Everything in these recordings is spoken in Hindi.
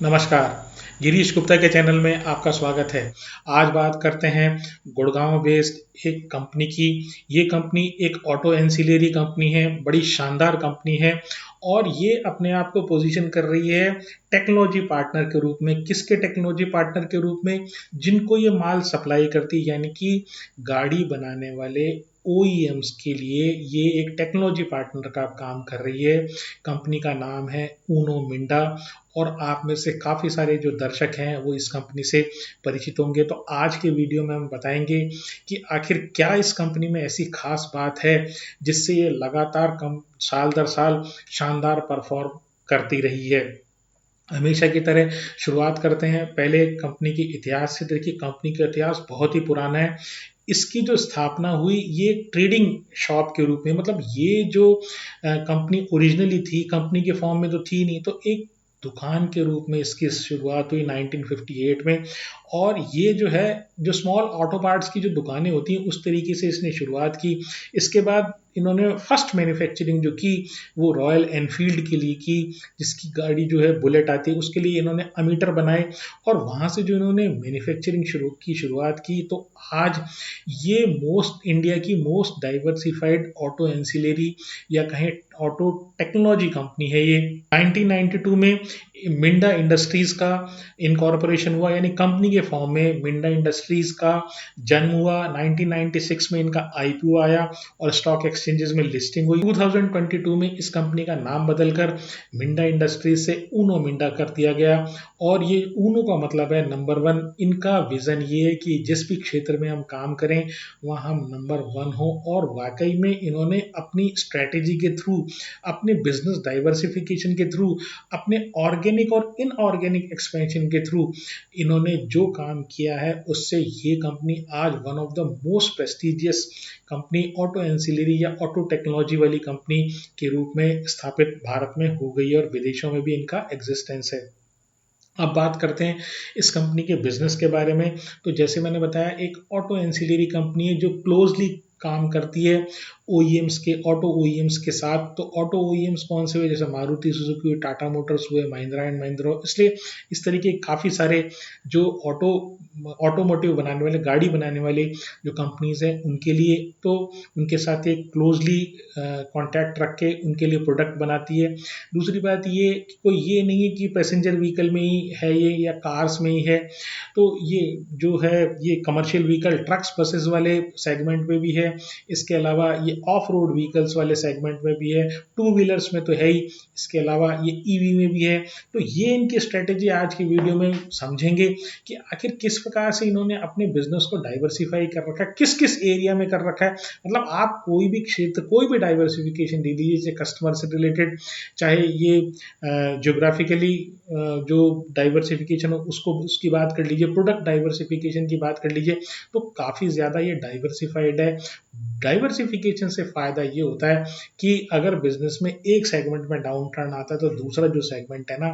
नमस्कार। गिरीश गुप्ता के चैनल में आपका स्वागत है। आज बात करते हैं गुड़गांव बेस्ड एक कंपनी की। ये कंपनी एक ऑटो एंसिलरी कंपनी है, बड़ी शानदार कंपनी है और ये अपने आप को पोजीशन कर रही है टेक्नोलॉजी पार्टनर के रूप में। किसके टेक्नोलॉजी पार्टनर के रूप में? जिनको ये माल सप्लाई करती है, यानी कि गाड़ी बनाने वाले OEMs के लिए ये एक टेक्नोलॉजी पार्टनर का काम कर रही है। कंपनी का नाम है ऊनो मिंडा और आप में से काफ़ी सारे जो दर्शक हैं वो इस कंपनी से परिचित होंगे। तो आज के वीडियो में हम बताएंगे कि आखिर क्या इस कंपनी में ऐसी खास बात है जिससे ये लगातार कम साल दर साल शानदार परफॉर्म करती रही है। हमेशा की तरह शुरुआत करते हैं पहले कंपनी के इतिहास से। देखिए, कंपनी का इतिहास बहुत ही पुराना है। इसकी जो स्थापना हुई ये ट्रेडिंग शॉप के रूप में, मतलब ये जो कंपनी ओरिजिनली थी, कंपनी के फॉर्म में तो थी नहीं, तो एक दुकान के रूप में इसकी शुरुआत हुई 1958 में। और ये जो है, जो स्मॉल ऑटो पार्ट्स की जो दुकानें होती हैं उस तरीके से इसने शुरुआत की। इसके बाद इन्होंने फर्स्ट मैन्युफैक्चरिंग जो की वो रॉयल एनफील्ड के लिए की, जिसकी गाड़ी जो है बुलेट आती है, उसके लिए इन्होंने अमीटर बनाए और वहाँ से जो इन्होंने मैन्युफैक्चरिंग शुरुआत की। तो आज ये इंडिया की मोस्ट डाइवर्सिफाइड ऑटो एंसिलरी या कहें ऑटो टेक्नोलॉजी कंपनी है। ये 1992 में मिंडा इंडस्ट्रीज का इनकॉर्पोरेशन हुआ, यानी कंपनी के फॉर्म में मिंडा इंडस्ट्रीज का जन्म हुआ। 1996 में इनका IPO आया और स्टॉक एक्सचेंजेस में लिस्टिंग हुई। 2022 में इस कंपनी का नाम बदलकर मिंडा इंडस्ट्रीज से ऊनो मिंडा कर दिया गया। और ये ऊनो का मतलब है नंबर 1। इनका विजन ये है कि जिस भी क्षेत्र में हम काम करें वहाँ हम नंबर 1 हो। और वाकई में इन्होंने अपनी स्ट्रेटेजी के थ्रू, अपने बिजनेस डाइवर्सिफिकेशन के थ्रू, अपने ऑर्गेनिक और इनऑर्गेनिक एक्सपेंशन के थ्रू इन्होंने जो काम किया है उससे ये कंपनी आज one of the most prestigious company, auto ancillary या ऑटो टेक्नोलॉजी वाली कंपनी के रूप में स्थापित भारत में हो गई है और विदेशों में भी इनका एग्जिस्टेंस है। अब बात करते हैं इस कंपनी के बिजनेस के बारे में। तो जैसे मैंने बताया, एक ऑटो एंसिलरी कंपनी है जो क्लोजली काम करती है OEMs के, ऑटो OEMs के साथ। तो ऑटो OEMs कौन से हुए? जैसे मारुति सुजुकी हुए, टाटा मोटर्स हुए, महिंद्रा एंड महिंद्रा। इसलिए इस तरीके काफ़ी सारे जो ऑटोमोटिव बनाने वाले, गाड़ी बनाने वाले जो कंपनीज हैं उनके लिए, तो उनके साथ एक क्लोजली कॉन्टैक्ट रख के उनके लिए प्रोडक्ट बनाती है। दूसरी बात ये कि कोई ये नहीं है कि पैसेंजर व्हीकल में ही है ये या कार्स में ही है। तो ये जो है ये कमर्शियल व्हीकल, ट्रक्स, बसेस वाले सेगमेंट में भी है। इसके अलावा ये ऑफ रोड व्हीकल्स वाले सेगमेंट में भी है। टू व्हीलर्स में तो है ही, इसके अलावा ये EV में भी है। तो ये इनकी स्ट्रेटेजी आज की वीडियो में समझेंगे कि आखिर किस प्रकार से इन्होंने अपने बिजनेस को डाइवर्सिफाई कर रखा है, किस किस एरिया में कर रखा है। मतलब आप कोई भी क्षेत्र, कोई भी डाइवर्सिफिकेशन दे दीजिए, कस्टमर से रिलेटेड, चाहे ये ज्योग्राफिकली जो डाइवर्सिफिकेशन हो उसको, उसकी बात कर लीजिए, प्रोडक्ट डाइवर्सिफिकेशन की बात कर लीजिए, तो काफ़ी ज़्यादा ये डाइवर्सिफाइड है। डाइवर्सिफिकेशन से फ़ायदा ये होता है कि अगर बिजनेस में एक सेगमेंट में डाउन टर्न आता है तो दूसरा जो सेगमेंट है ना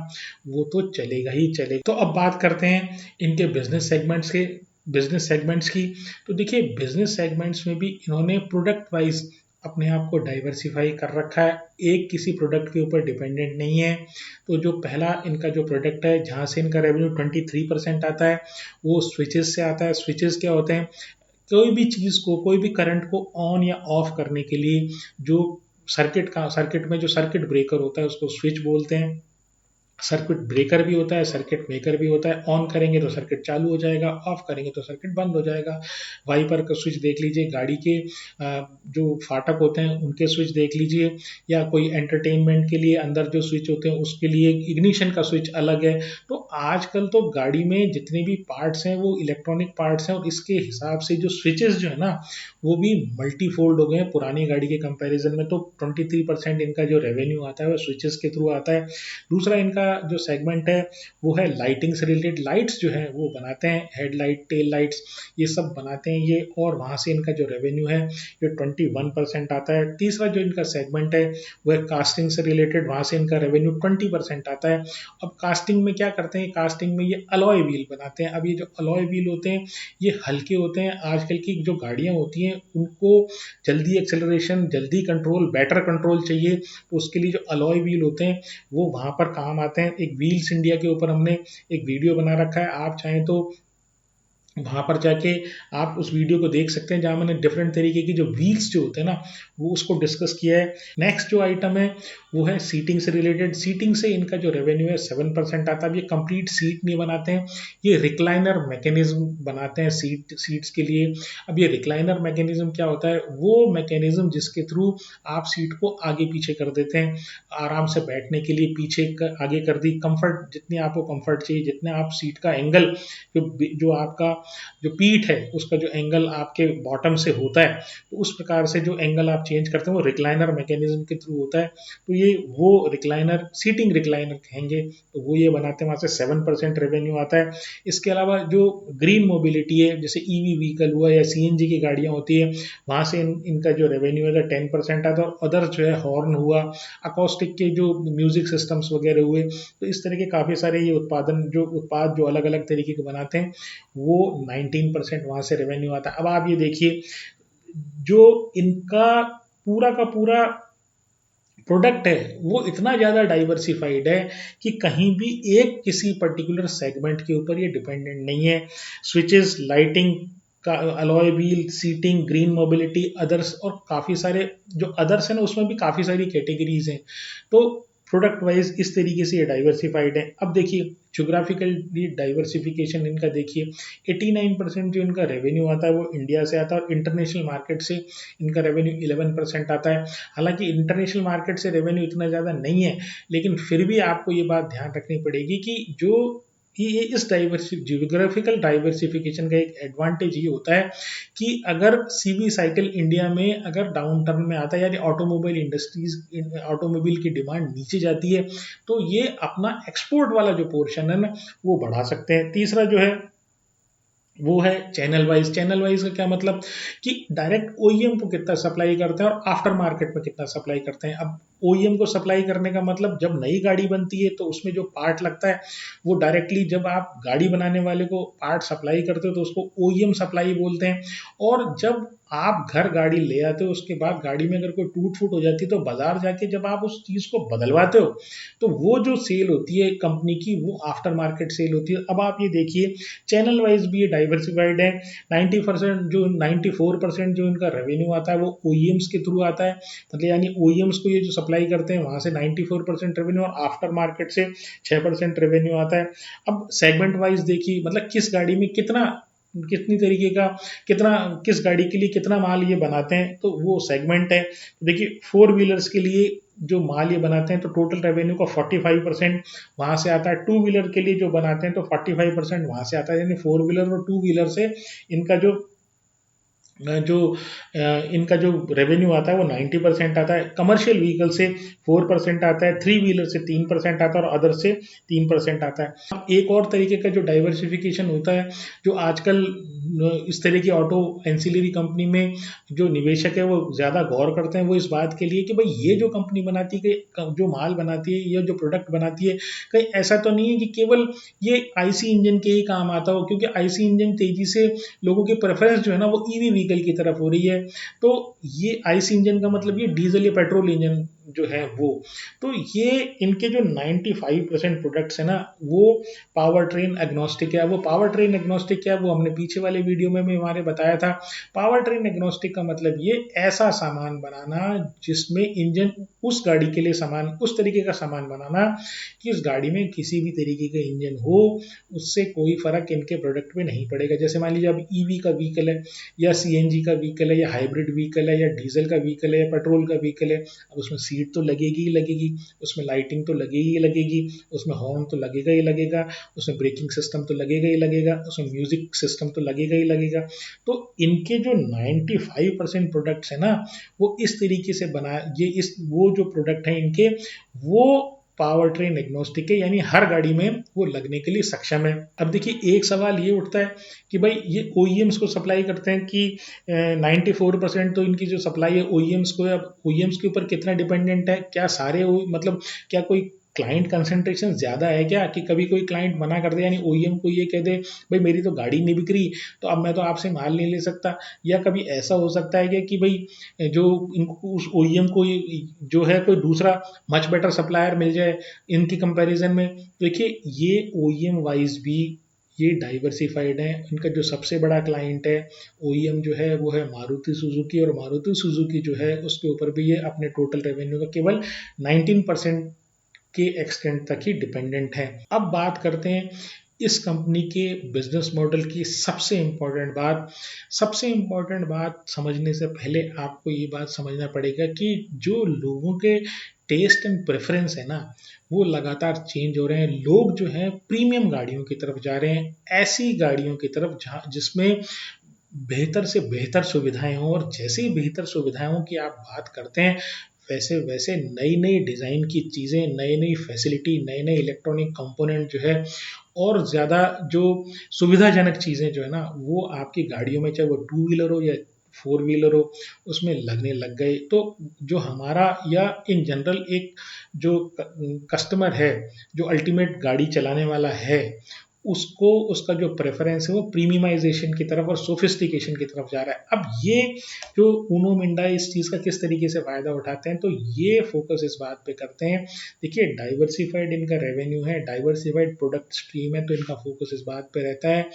वो तो चलेगा ही चलेगा। तो अब बात करते हैं इनके बिजनेस सेगमेंट्स की। तो देखिए, बिजनेस सेगमेंट्स में भी इन्होंने प्रोडक्ट वाइज अपने आप को डाइवर्सिफाई कर रखा है, एक किसी प्रोडक्ट के ऊपर डिपेंडेंट नहीं है। तो जो पहला इनका जो प्रोडक्ट है जहाँ से इनका रेवेन्यू 23% आता है वो स्विचेस से आता है। स्विचेस क्या होते हैं? कोई भी चीज़ को, कोई भी करंट को ऑन या ऑफ करने के लिए जो सर्किट में जो सर्किट ब्रेकर होता है उसको स्विच बोलते हैं। सर्किट ब्रेकर भी होता है, सर्किट मेकर भी होता है। ऑन करेंगे तो सर्किट चालू हो जाएगा, ऑफ करेंगे तो सर्किट बंद हो जाएगा। वाइपर का स्विच देख लीजिए, गाड़ी के जो फाटक होते हैं उनके स्विच देख लीजिए, या कोई एंटरटेनमेंट के लिए अंदर जो स्विच होते हैं उसके लिए इग्निशन का स्विच अलग है। तो आजकल तो गाड़ी में जितने भी पार्ट्स हैं वो इलेक्ट्रॉनिक पार्ट्स हैं और इसके हिसाब से जो स्विचेस जो है ना वो भी मल्टीफोल्ड हो गए हैं पुरानी गाड़ी के कंपैरिजन में। तो 23% इनका जो रेवेन्यू आता है वो स्विचेस के थ्रू आता है। दूसरा इनका जो सेगमेंट है वो है लाइटिंग से रिलेटेड। लाइट्स जो है वो बनाते हैं, हेडलाइट, टेल लाइट्स, ये सब बनाते हैं ये, और वहाँ से इनका जो रेवेन्यू है ये 21% आता है। तीसरा जो इनका सेगमेंट है वो है कास्टिंग से रिलेटेड, वहाँ से इनका रेवेन्यू 20% आता है। अब कास्टिंग में क्या करते हैं? कास्टिंग में ये अलॉय व्हील बनाते हैं। अब ये जो अलॉय व्हील होते हैं ये हल्के होते हैं। आजकल की जो गाड़ियाँ होती हैं उनको जल्दी एक्सेलरेशन, जल्दी कंट्रोल, बेटर कंट्रोल चाहिए, तो उसके लिए जो अलॉय व्हील होते हैं वो वहाँ पर काम आते बताते हैं। एक व्हील्स इंडिया के ऊपर हमने एक वीडियो बना रखा है, आप चाहें तो वहाँ पर जाके आप उस वीडियो को देख सकते हैं, जहाँ मैंने डिफरेंट तरीके की जो व्हील्स जो होते हैं ना वो उसको डिस्कस किया है। नेक्स्ट जो आइटम है वो है सीटिंग से रिलेटेड। सीटिंग से इनका जो रेवेन्यू है 7% आता है। अब ये कंप्लीट सीट नहीं बनाते हैं, ये रिक्लाइनर मैकेनिज्म बनाते हैं सीट्स के लिए। अब ये रिक्लाइनर मैकेनिज्म क्या होता है, वो मैकेनिज्म जिसके थ्रू आप सीट को आगे पीछे कर देते हैं, आराम से बैठने के लिए पीछे आगे कर दी, कंफर्ट जितनी आपको कंफर्ट चाहिए, जितने आप सीट का एंगल जो आपका जो पीठ है उसका जो एंगल आपके बॉटम से होता है, तो उस प्रकार से जो एंगल आप चेंज करते हैं वो रिक्लाइनर मैकेनिज्म के थ्रू होता है। तो ये वो रिक्लाइनर, सीटिंग रिक्लाइनर कहेंगे, तो वो ये बनाते हैं, वहाँ से 7% रेवेन्यू आता है। इसके अलावा जो ग्रीन मोबिलिटी है, जैसे ईवी व्हीकल हुआ या सीएनजी की गाड़ियाँ होती है, वहाँ से इनका जो रेवेन्यू है 10% आता है। और अदर जो है हॉर्न हुआ, अकोस्टिक के जो म्यूजिक सिस्टम्स वगैरह हुए, तो इस तरह के काफ़ी सारे ये उत्पाद जो अलग अलग तरीके के बनाते हैं, वो 19% वहाँ से रेवेन्यू आता है। अब आप ये देखिए, जो इनका पूरा का पूरा प्रोडक्ट है वो इतना ज़्यादा डाइवर्सिफाइड है कि कहीं भी एक किसी पर्टिकुलर सेगमेंट के ऊपर ये डिपेंडेंट नहीं है। स्विचेस, लाइटिंग का, alloy wheel, seating, green mobility, others, और काफ़ी सारे जो अदर्स हैं ना उसमें भी काफ़ी सारी कैटेगरीज हैं। तो प्रोडक्ट वाइज इस तरीके से ये डाइवर्सिफाइड है। अब देखिए ज्योग्राफिकल डाइवर्सिफिकेशन इनका देखिए, 89% जो इनका रेवेन्यू आता है वो इंडिया से आता है, और इंटरनेशनल मार्केट से इनका रेवेन्यू 11% आता है। हालांकि इंटरनेशनल मार्केट से रेवेन्यू इतना ज़्यादा नहीं है, लेकिन फिर भी आपको ये बात ध्यान रखनी पड़ेगी कि जो ये इस जियोग्राफिकल डाइवर्सिफिकेशन का एक एडवांटेज ये होता है कि अगर सीवी साइकिल इंडिया में अगर डाउन टर्न में आता है, यानी ऑटोमोबाइल इंडस्ट्रीज, ऑटोमोबाइल की डिमांड नीचे जाती है, तो ये अपना एक्सपोर्ट वाला जो पोर्शन है ना वो बढ़ा सकते हैं। तीसरा जो है वो है चैनल वाइज। चैनल वाइज का क्या मतलब कि डायरेक्ट ओईएम को कितना सप्लाई करते हैं और आफ्टर मार्केट में कितना सप्लाई करते हैं। अब ओईएम को सप्लाई करने का मतलब, जब नई गाड़ी बनती है तो उसमें जो पार्ट लगता है वो डायरेक्टली जब आप गाड़ी बनाने वाले को पार्ट सप्लाई करते हो तो उसको ओईएम सप्लाई बोलते हैं। और जब आप घर गाड़ी ले आते हो उसके बाद गाड़ी में अगर कोई टूट फूट हो जाती है तो बाजार जाके जब आप उस चीज़ को बदलवाते हो तो वो जो सेल होती है कंपनी की वो आफ्टर मार्केट सेल होती है। अब आप ये देखिए चैनल वाइज भी ये डाइवर्सिफाइड है। 94% जो इनका रेवेन्यू आता है वो ओईएम्स के थ्रू आता है, मतलब यानी ओईएम्स को ये जो सप्लाई करते हैं वहाँ से 94% रेवेन्यू, और आफ्टर मार्केट से 6% रेवेन्यू आता है। अब सेगमेंट वाइज देखिए, मतलब किस गाड़ी में कितनी तरीके का किस गाड़ी के लिए कितना माल ये बनाते हैं, तो वो सेगमेंट है। तो देखिए 4 व्हीलर्स के लिए जो माल ये बनाते हैं तो टोटल रेवेन्यू का 45% वहाँ से आता है। 2 व्हीलर के लिए जो बनाते हैं तो 45% वहाँ से आता है, यानी 4 व्हीलर और 2 व्हीलर से इनका जो इनका जो रेवेन्यू आता है वो 90% आता है। कमर्शियल व्हीकल से 4% आता है, 3 व्हीलर से 3% आता है, और अदर से 3% आता है। अब एक और तरीके का जो डाइवर्सिफिकेशन होता है, जो आजकल इस तरह की ऑटो एंसिलरी कंपनी में जो निवेशक है वो ज़्यादा गौर करते हैं, वो इस बात के लिए कि भाई ये जो कंपनी बनाती है, जो माल बनाती है या जो प्रोडक्ट बनाती है, कहीं ऐसा तो नहीं है कि केवल ये आईसी इंजन के ही काम आता हो, क्योंकि आईसी इंजन तेजी से लोगों की प्रेफरेंस जो है ना वो ईवी व्हीकल की तरफ हो रही है। तो ये आईसी इंजन का मतलब ये डीजल या पेट्रोल इंजन जो है वो, तो ये इनके जो 95% प्रोडक्ट्स है ना वो पावर ट्रेन एग्नोस्टिक है। वो पावर ट्रेन एग्नोस्टिक क्या है वो हमने पीछे वाले वीडियो में भी हमारे बताया था। पावर ट्रेन एग्नोस्टिक का मतलब ये ऐसा सामान बनाना जिसमें इंजन उस गाड़ी के लिए उस तरीके का सामान बनाना कि उस गाड़ी में किसी भी तरीके का इंजन हो उससे कोई फर्क इनके प्रोडक्ट में नहीं पड़ेगा। जैसे मान लीजिए अब ईवी का व्हीकल है या सीएनजी का व्हीकल है या हाइब्रिड व्हीकल है या डीजल का व्हीकल है या पेट्रोल का व्हीकल है, अब उसमें सीट तो लगेगी ही लगेगी, उसमें लाइटिंग तो लगेगी ही लगेगी, उसमें हॉर्न तो लगेगा ही लगेगा, उसमें ब्रेकिंग सिस्टम तो लगेगा ही लगेगा, उसमें म्यूजिक सिस्टम तो लगेगा ही लगेगा। तो इनके जो 95% प्रोडक्ट्स है ना वो इस तरीके से बना ये इस वो जो प्रोडक्ट है इनके वो पावर ट्रेन एग्नोस्टिक है, यानी हर गाड़ी में वो लगने के लिए सक्षम है। अब देखिए एक सवाल ये उठता है कि भाई ये ओईएम्स को सप्लाई करते हैं कि 94% तो इनकी जो सप्लाई है ओईएम्स को है। अब ओईएम्स के ऊपर कितना डिपेंडेंट है, क्या सारे मतलब क्या कोई क्लाइंट कंसंट्रेशन ज़्यादा है क्या, कि कभी कोई क्लाइंट मना कर दे, यानी ओईएम को ये कह दे भाई मेरी तो गाड़ी नहीं बिक रही, तो अब मैं तो आपसे माल नहीं ले सकता। या कभी ऐसा हो सकता है कि भाई जो इनको उस ओईएम को जो है कोई दूसरा मच बेटर सप्लायर मिल जाए इनकी कंपैरिजन में। देखिए ये ओईएम वाइज भी ये डाइवर्सिफाइड है। इनका जो सबसे बड़ा क्लाइंट है ओईएम जो है वो है मारुति सुजुकी, और मारुति सुजुकी जो है उसके ऊपर भी ये अपने टोटल रेवेन्यू का केवल 19% के एक्सटेंट तक ही डिपेंडेंट है। अब बात करते हैं इस कंपनी के बिजनेस मॉडल की सबसे इम्पोर्टेंट बात समझने से पहले आपको ये बात समझना पड़ेगा कि जो लोगों के टेस्ट एंड प्रेफरेंस है ना वो लगातार चेंज हो रहे हैं। लोग जो हैं प्रीमियम गाड़ियों की तरफ जा रहे हैं, ऐसी गाड़ियों की तरफ जहाँ जिसमें बेहतर से बेहतर सुविधाएं हों, और जैसे ही बेहतर सुविधाओं की आप बात करते हैं वैसे वैसे नई नई डिज़ाइन की चीज़ें, नई नई फैसिलिटी, नए नए इलेक्ट्रॉनिक कंपोनेंट जो है और ज़्यादा जो सुविधाजनक चीज़ें जो है ना वो आपकी गाड़ियों में, चाहे वो टू व्हीलर हो या फोर व्हीलर हो, उसमें लगने लग गए। तो जो हमारा या इन जनरल एक जो कस्टमर है जो अल्टीमेट गाड़ी चलाने वाला है उसको उसका जो प्रेफरेंस है वो प्रीमियमाइजेशन की तरफ और सोफिस्टिकेशन की तरफ जा रहा है। अब ये जो ऊनो मिंडा इस चीज़ का किस तरीके से फ़ायदा उठाते हैं, तो ये फोकस इस बात पे करते हैं। देखिए डाइवर्सिफाइड इनका रेवेन्यू है, डाइवर्सिफाइड प्रोडक्ट स्ट्रीम है, तो इनका फोकस इस बात पे रहता है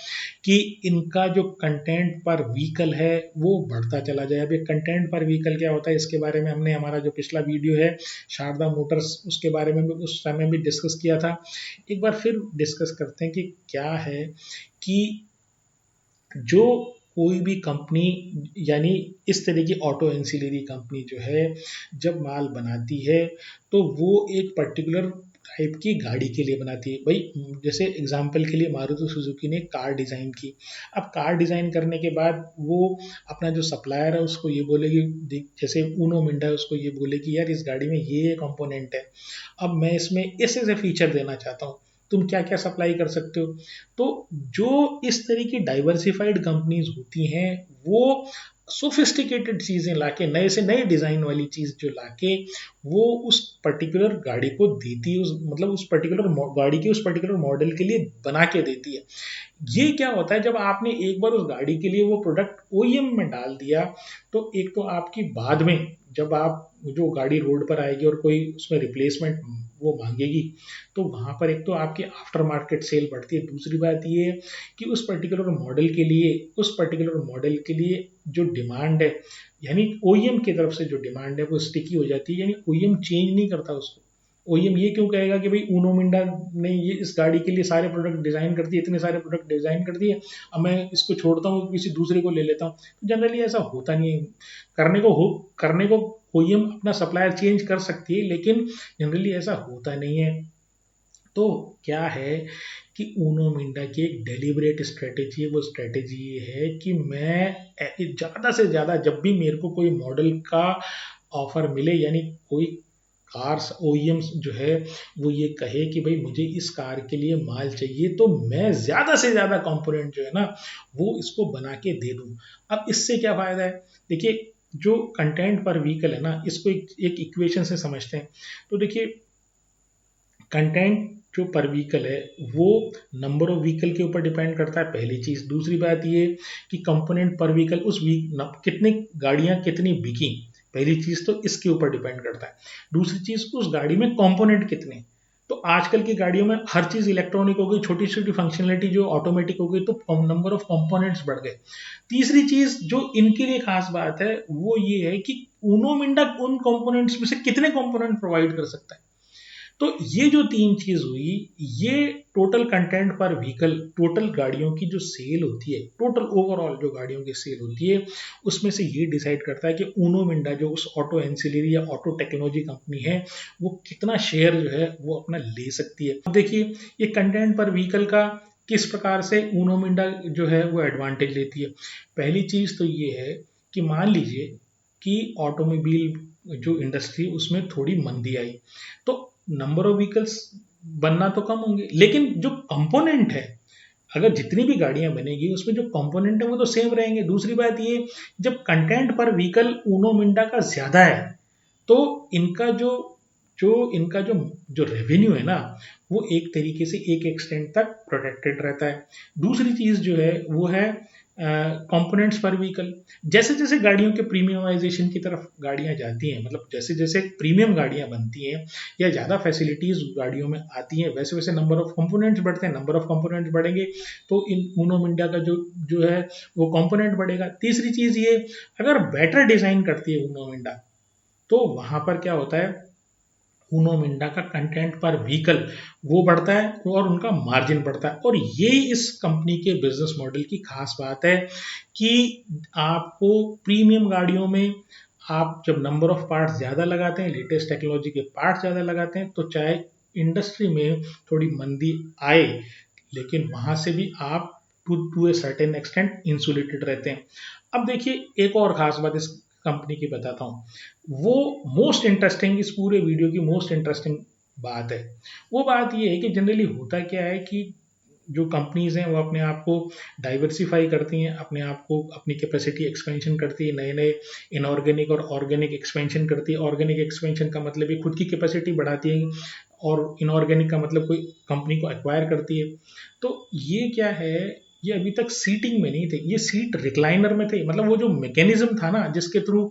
कि इनका जो कंटेंट पर व्हीकल है वो बढ़ता चला जाए। अब ये कंटेंट पर व्हीकल क्या होता है इसके बारे में हमने हमारा जो पिछला वीडियो है शारदा मोटर्स उसके बारे में भी उस समय भी डिस्कस किया था। एक बार फिर डिस्कस करते हैं कि क्या है कि जो कोई भी कंपनी यानी इस तरह की ऑटो एंसिलरी कंपनी जो है जब माल बनाती है तो वो एक पर्टिकुलर टाइप की गाड़ी के लिए बनाती है। भाई जैसे एग्जांपल के लिए मारुति सुजुकी ने कार डिज़ाइन की, अब कार डिज़ाइन करने के बाद वो अपना जो सप्लायर है उसको ये बोलेगी, जैसे ऊनो मिंडा है उसको ये बोले कि यार इस गाड़ी में ये कंपोनेंट है, अब मैं इसमें ऐसे ऐसे फीचर देना चाहता हूँ, तुम क्या क्या सप्लाई कर सकते हो। तो जो इस तरह की डाइवर्सिफाइड कंपनीज होती हैं वो सोफिस्टिकेटेड चीज़ें लाके, नए से नए डिज़ाइन वाली चीज़ जो लाके वो उस पर्टिकुलर गाड़ी को देती है, उस मतलब उस पर्टिकुलर गाड़ी के उस पर्टिकुलर मॉडल के लिए बना के देती है। ये क्या होता है जब आपने एक बार उस गाड़ी के लिए वो प्रोडक्ट ओईएम में डाल दिया, तो एक तो आपकी बाद में जब आप जो गाड़ी रोड पर आएगी और कोई उसमें रिप्लेसमेंट वो मांगेगी तो वहाँ पर एक तो आपकी आफ्टर मार्केट सेल बढ़ती है। दूसरी बात ये है कि उस पर्टिकुलर मॉडल के लिए जो डिमांड है यानी ओईएम की तरफ से जो डिमांड है वो स्टिकी हो जाती है, यानी ओईएम चेंज नहीं करता उसको। ओईएम ये क्यों कहेगा कि भाई ऊनो मिंडा ने ये इस गाड़ी के लिए सारे प्रोडक्ट डिज़ाइन कर दिए, इतने सारे प्रोडक्ट डिज़ाइन कर दिए, अब मैं इसको छोड़ता हूँ किसी दूसरे को ले लेता हूँ। तो जनरली ऐसा होता नहीं है। करने को ओईएम अपना सप्लायर चेंज कर सकती है, लेकिन जनरली ऐसा होता नहीं है। तो क्या है कि ऊनो मिंडा की एक डेलिब्रेट स्ट्रेटेजी है, वो स्ट्रेटेजी ये है कि मैं ज़्यादा से ज़्यादा जब भी मेरे को कोई मॉडल का ऑफर मिले, यानी कोई कार्स ओईएम्स जो है वो ये कहे कि भाई मुझे इस कार के लिए माल चाहिए, तो मैं ज़्यादा से ज़्यादा कंपोनेंट जो है ना वो इसको बना के दे दूँ। अब इससे क्या फ़ायदा है, देखिए जो कंटेंट पर व्हीकल है ना इसको एक इक्वेशन से समझते हैं। तो देखिए कंटेंट जो पर व्हीकल है वो नंबर ऑफ व्हीकल के ऊपर डिपेंड करता है, पहली चीज़। दूसरी बात ये कि कंपोनेंट पर व्हीकल उस वीक कितनी गाड़ियाँ कितनी बिकी, पहली चीज़ तो इसके ऊपर डिपेंड करता है। दूसरी चीज़ उस गाड़ी में कंपोनेंट कितने, तो आजकल की गाड़ियों में हर चीज़ इलेक्ट्रॉनिक हो गई, छोटी छोटी फंक्शनलिटी जो ऑटोमेटिक हो गई, तो नंबर ऑफ कंपोनेंट्स बढ़ गए। तीसरी चीज़ जो इनके लिए खास बात है वो ये है कि ऊनो मिंडा उन कंपोनेंट्स में से कितने कंपोनेंट प्रोवाइड कर सकता है। तो ये जो तीन चीज़ हुई, ये टोटल कंटेंट पर व्हीकल, टोटल गाड़ियों की जो सेल होती है, टोटल ओवरऑल जो गाड़ियों की सेल होती है उसमें से ये डिसाइड करता है कि ऊनो मिंडा जो उस ऑटो एंसिलरी या ऑटो टेक्नोलॉजी कंपनी है वो कितना शेयर जो है वो अपना ले सकती है। अब देखिए ये कंटेंट पर व्हीकल का किस प्रकार से ऊनो मिंडा जो है वो एडवांटेज लेती है। पहली चीज़ तो ये है कि मान लीजिए कि ऑटोमोबाइल जो इंडस्ट्री उसमें थोड़ी मंदी आई, तो नंबर ऑफ व्हीकल्स बनना तो कम होंगे, लेकिन जो कंपोनेंट है, अगर जितनी भी गाड़ियां बनेगी उसमें जो कंपोनेंट है वो तो सेम रहेंगे। दूसरी बात ये जब कंटेंट पर व्हीकल ऊनो मिंडा का ज्यादा है तो इनका जो जो इनका जो जो रेवेन्यू है ना, वो एक तरीके से एक एक्सटेंट तक प्रोटेक्टेड रहता है। दूसरी चीज़ जो है वो है कंपोनेंट्स पर व्हीकल। जैसे जैसे गाड़ियों के प्रीमियमाइजेशन की तरफ गाड़ियां जाती हैं, मतलब जैसे जैसे प्रीमियम गाड़ियां बनती हैं या ज़्यादा फैसिलिटीज़ गाड़ियों में आती हैं, वैसे वैसे नंबर ऑफ कंपोनेंट्स बढ़ते हैं। नंबर ऑफ कंपोनेंट्स बढ़ेंगे तो इन उनो मिंडा का जो जो है वो कंपोनेंट बढ़ेगा। तीसरी चीज़ ये, अगर बेटर डिज़ाइन करती है उनो मिंडा, तो वहाँ पर क्या होता है, उनो मिंडा का कंटेंट पर व्हीकल वो बढ़ता है और उनका मार्जिन बढ़ता है। और ये इस कंपनी के बिजनेस मॉडल की खास बात है कि आपको प्रीमियम गाड़ियों में आप जब नंबर ऑफ पार्ट्स ज़्यादा लगाते हैं, लेटेस्ट टेक्नोलॉजी के पार्ट्स ज़्यादा लगाते हैं, तो चाहे इंडस्ट्री में थोड़ी मंदी आए, लेकिन वहाँ से भी आप to a certain extent insulated रहते हैं। अब देखिए, एक और ख़ास बात इस कंपनी की बताता हूँ। वो मोस्ट इंटरेस्टिंग, इस पूरे वीडियो की मोस्ट इंटरेस्टिंग बात है। वो बात ये है कि जनरली होता क्या है कि जो कंपनीज़ हैं वो अपने आप को डाइवर्सिफ़ाई करती हैं, अपने आप को अपनी कैपेसिटी एक्सपेंशन करती है, नए-नए इनऑर्गेनिक और ऑर्गेनिक एक्सपेंशन करती है। ऑर्गेनिक एक्सपेंशन का मतलब ये खुद की कैपेसिटी बढ़ाती है, और इनऑर्गेनिक का मतलब कोई कंपनी को एक्वायर करती है। तो ये क्या है, ये अभी तक सीटिंग में नहीं थे, ये सीट रिक्लाइनर में थे। मतलब वो जो मैकेनिज्म था ना जिसके थ्रू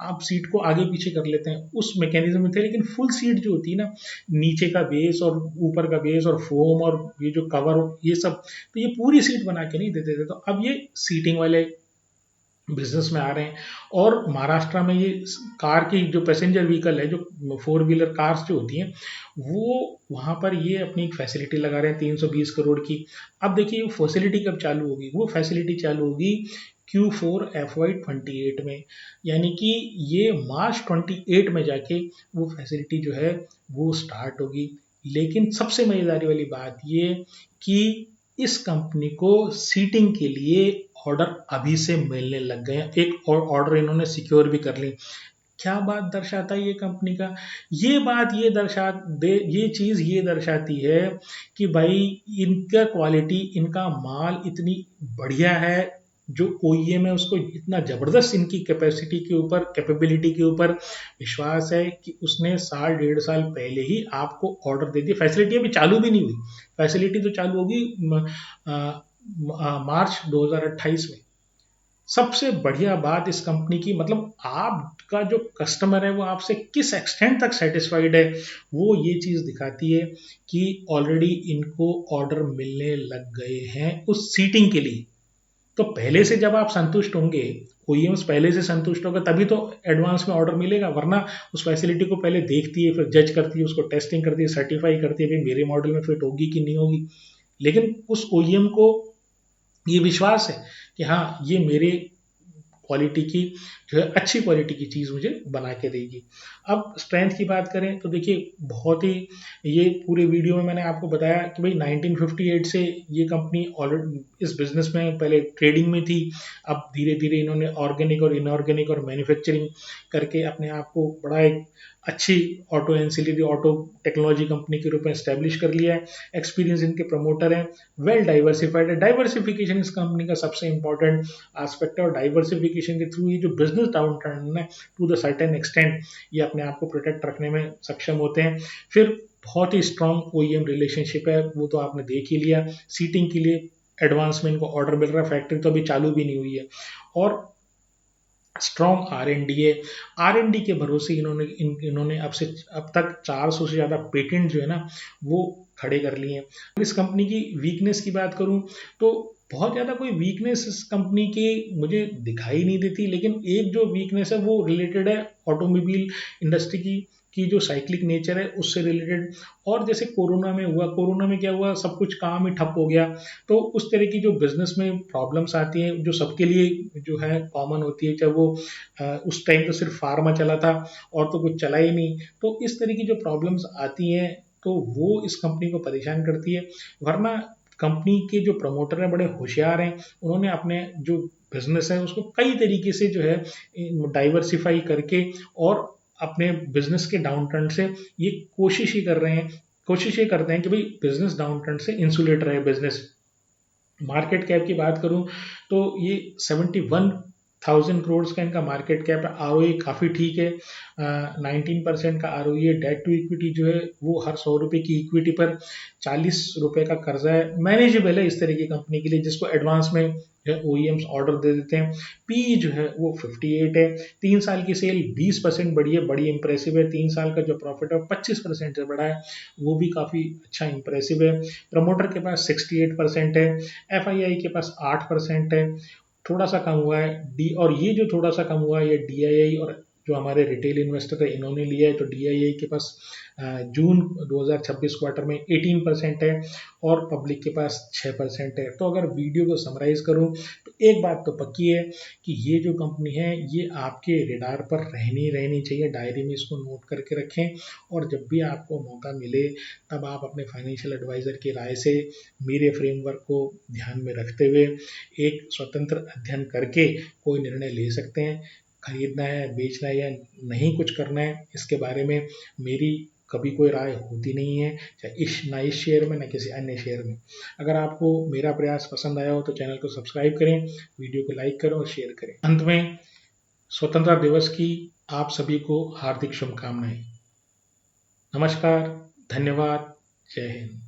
आप सीट को आगे पीछे कर लेते हैं, उस मैकेनिज्म में थे। लेकिन फुल सीट जो होती है ना, नीचे का बेस और ऊपर का बेस और फोम और ये जो कवर, ये सब, तो ये पूरी सीट बना के नहीं देते थे। तो अब ये सीटिंग वाले बिजनेस में आ रहे हैं। और महाराष्ट्र में ये कार की जो पैसेंजर व्हीकल है, जो फोर व्हीलर कार्स जो होती हैं, वो वहाँ पर ये अपनी एक फैसिलिटी लगा रहे हैं 320 करोड़ की। अब देखिए वो फैसिलिटी कब चालू होगी, वो फैसिलिटी चालू होगी Q4 FY 28 में, यानी कि ये मार्च 28 में जाके वो फैसिलिटी जो है वो स्टार्ट होगी। लेकिन सबसे मज़ेदारी वाली बात ये कि इस कंपनी को सीटिंग के लिए ऑर्डर अभी से मिलने लग गए हैं। एक और ऑर्डर इन्होंने सिक्योर भी कर ली। क्या बात दर्शाता है ये कंपनी का? ये बात ये चीज़ ये दर्शाती है कि भाई इनका क्वालिटी, इनका माल इतनी बढ़िया है, जो ओईएम है उसको इतना ज़बरदस्त इनकी कैपेसिटी के ऊपर, कैपेबिलिटी के ऊपर विश्वास है कि उसने साल डेढ़ साल पहले ही आपको ऑर्डर दे दिया। फैसिलिटी अभी चालू भी नहीं हुई, फैसिलिटी तो चालू होगी मार्च 2028 में। सबसे बढ़िया बात इस कंपनी की, मतलब आपका जो कस्टमर है वो आपसे किस एक्सटेंट तक सेटिस्फाइड है, वो ये चीज़ दिखाती है कि ऑलरेडी इनको ऑर्डर मिलने लग गए हैं उस सीटिंग के लिए। तो पहले से जब आप संतुष्ट होंगे, ओईएम्स पहले से संतुष्ट होगा, तभी तो एडवांस में ऑर्डर मिलेगा। वरना उस फैसिलिटी को पहले देखती है, फिर जज करती है, उसको टेस्टिंग करती है, सर्टिफाई करती है, भाई मेरे मॉडल में फिट होगी कि नहीं होगी। लेकिन उस ओईएम को ये विश्वास है कि हाँ, ये मेरे क्वालिटी की जो है, अच्छी क्वालिटी की चीज़ मुझे बना के देगी। अब स्ट्रेंथ की बात करें तो देखिए, बहुत ही, ये पूरे वीडियो में मैंने आपको बताया कि भाई 1958 से ये कंपनी ऑलरेडी इस बिजनेस में पहले ट्रेडिंग में थी। अब धीरे धीरे इन्होंने ऑर्गेनिक और इनऑर्गेनिक और मैन्युफैक्चरिंग करके अपने आप को बड़ा एक अच्छी auto ancillary auto technology company के रूप में एस्टेब्लिश कर लिया है। एक्सपीरियंस इनके प्रमोटर हैं, वेल डाइवर्सिफाइड है। डाइवर्सिफिकेशन इस कंपनी का सबसे इंपॉर्टेंट एस्पेक्ट है, और डाइवर्सिफिकेशन के थ्रू ये जो बिजनेस डाउन टर्न है, टू द सर्टेन एक्सटेंट ये अपने आप को प्रोटेक्ट रखने में सक्षम होते हैं। फिर बहुत ही स्ट्रॉन्ग ओईएम रिलेशनशिप है, वो तो आपने देख ही लिया। सीटिंग के लिए एडवांस में इनको ऑर्डर मिल रहा है, फैक्ट्री तो अभी चालू भी नहीं हुई है। और स्ट्रॉन्ग R&D है। R&D के भरोसे इन्होंने अब तक 400 से ज़्यादा पेटेंट जो है ना वो खड़े कर लिए हैं। इस कंपनी की वीकनेस की बात करूं तो बहुत ज़्यादा कोई वीकनेस इस कंपनी की मुझे दिखाई नहीं देती। लेकिन एक जो वीकनेस है वो रिलेटेड है ऑटोमोबाइल इंडस्ट्री की जो साइक्लिक नेचर है उससे रिलेटेड। और जैसे कोरोना में हुआ, कोरोना में क्या हुआ, सब कुछ काम ही ठप हो गया। तो उस तरह की जो बिजनेस में प्रॉब्लम्स आती हैं, जो सबके लिए जो है कॉमन होती है, चाहे वो उस टाइम तो सिर्फ फार्मा चला था और तो कुछ चला ही नहीं। तो इस तरह की जो प्रॉब्लम्स आती हैं तो वो इस कंपनी को परेशान करती है। वरना कंपनी के जो प्रमोटर हैं बड़े होशियार हैं, उन्होंने अपने जो बिजनेस है उसको कई तरीके से जो है डाइवर्सिफाई करके और अपने बिजनेस के डाउन टर्न से ये कोशिश ये करते हैं कि भाई बिजनेस डाउन टर्न से इंसुलेट रहे बिजनेस। मार्केट कैप की बात करूं तो ये 71 1000 करोड़ का इनका मार्केट कैप है। आरओई काफ़ी ठीक है, 19% का आरओई है। डेट टू इक्विटी जो है वो हर 100 रुपये की इक्विटी पर 40 रुपये का कर्जा है। मैनेजेबल है इस तरह की कंपनी के लिए जिसको एडवांस में जो है ओईएम्स ऑर्डर दे देते हैं। पी जो है वो 58 है। 3 साल की सेल 20% बढ़ी है, बड़ी इंप्रेसिव है। 3 साल का जो प्रॉफिट है 25% से बढ़ा है, वो भी काफ़ी अच्छा इंप्रेसिव है। प्रमोटर के पास 68% है। एफआईआई के पास 8% है, थोड़ा सा कम हुआ है। डी और ये जो थोड़ा सा कम हुआ है ये डीआईआई और जो हमारे रिटेल इन्वेस्टर है इन्होंने लिया है। तो डीआईआई के पास जून 2026 क्वार्टर में 18% है और पब्लिक के पास 6% है। तो अगर वीडियो को समराइज करूं तो एक बात तो पक्की है कि ये जो कंपनी है ये आपके रिडार पर रहनी चाहिए। डायरी में इसको नोट करके रखें और जब भी आपको मौका मिले तब आप अपने फाइनेंशियल एडवाइज़र की राय से मेरे फ्रेमवर्क को ध्यान में रखते हुए एक स्वतंत्र अध्ययन करके कोई निर्णय ले सकते हैं। खरीदना है, बेचना है या नहीं कुछ करना है, इसके बारे में मेरी कभी कोई राय होती नहीं है, चाहे इस शेयर में ना किसी अन्य शेयर में। अगर आपको मेरा प्रयास पसंद आया हो तो चैनल को सब्सक्राइब करें, वीडियो को लाइक करें और शेयर करें। अंत में स्वतंत्रता दिवस की आप सभी को हार्दिक शुभकामनाएं। नमस्कार, धन्यवाद, जय हिंद।